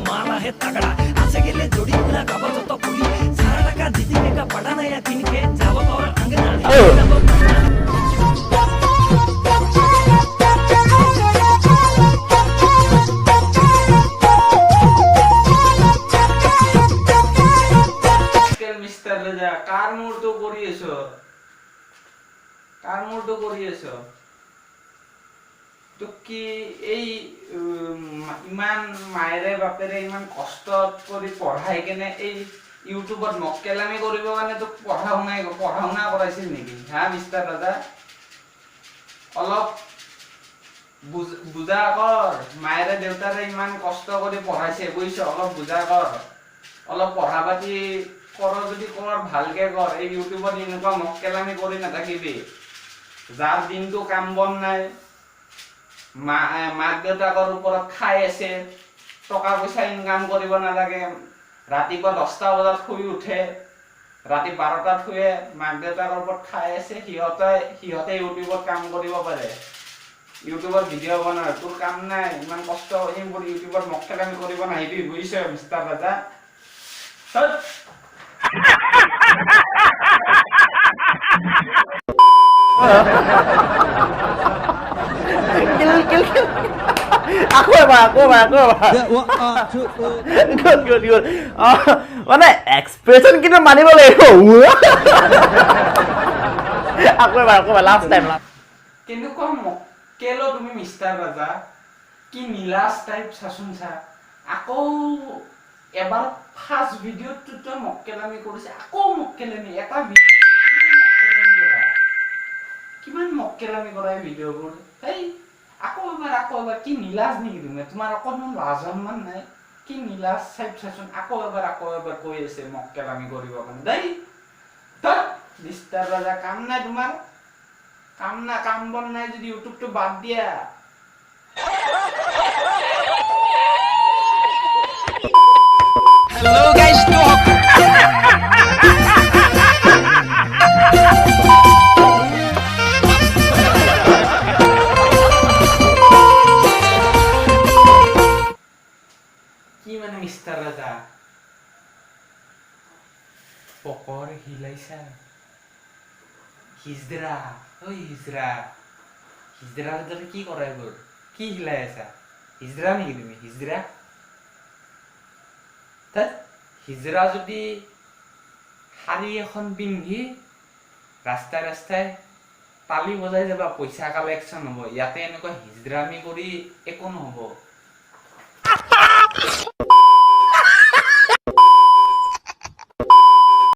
माला है तगड़ा आसे गेले जोड़ी ना काबा तो पुली सारा टका दीदी का पड़ा ना या तीन के जावा और अंगना মিস্টার রাজা কার মুহূর্ত করিয়েছো তো কি এই ইমান মায়েৰে বাপেৰে ইমান কষ্ট কৰি পঢ়াই কেনে এই ইউটিউবত মক্কেলামি কৰিব কাৰণে তো পঢ়া শুনা কৰাইছিল নেকি হা মিস্টাৰ ৰাজা অলপ বুজা কৰ মায়েৰে দেউতাৰে ইমান কষ্ট কৰি পঢ়াইছে বুজিছ অলপ বুজা কৰ অলপ পঢ়া পাতি কৰ যদি কৰ ভালকে কৰ এই ইউটিউবত এনেকুৱা মক্কেলামি কৰি নাথাকিবি যাৰ দিনটো কাম বন নাই মাক দেউতাকৰ ওপৰত খাই আছে টকা পইচা ইনকাম কৰিব নালাগে ৰাতিপুৱা 10টা বজাত শুই উঠে ৰাতি 12টাত শুয়ে মাক দেউতাকৰ ওপৰত খাই আছে সিহঁতে ইউটিউবত কাম কৰিব পাৰে ইউটিউবত ভিডিঅ' বনায় তোৰ কাম নাই ইমান কষ্ট কৰি ইউটিউবত মক্কেলামি কৰিব নাহিবি বুজিছ মিষ্টাৰ ৰাজা Aku good. Mana expression kita mani boleh. Aku last time lah. কিন্তু কম কেলো তুমি মিস্টার রাজা কি নীলাস টাইপ শাসনছা আকৌ এবাৰ ফাৰ্স্ট ভিডিওটো তো মক্কেলামি কৰিছে আকৌ মক্কেলামি এটা ভিডিও কিমান মক্কেলামি কৰা ভিডিওবোৰ এই আকৌ এবাৰ কি নীলাজ নেকি তুমি তোমাৰ অকণমান লাজমান নাই কি নীলাজ টাইপ শাসন আকৌ এবাৰ কৈ আছে মক্কেলামি কৰিব কাৰণে দেই তত মিস্টাৰ ৰাজা কাম নাই তোমাৰ কাম বন নাই যদি ইউটিউবটো বাদ দিয়া हेलो गाइस तो কি মানে মিস্টার রাজা পকর হিলাইছা হিজরা দৰে কি কৰে এইবোৰ কি হিলাই আছা হিজৰা নেকি তুমি হিজৰা যদি শাৰী এখন পিন্ধি ৰাস্তাই তালি বজাই যাবা পইচা কালেকশ্যন হ'ব ইয়াতে এনেকুৱা হিজৰামি কৰি একো নহ'ব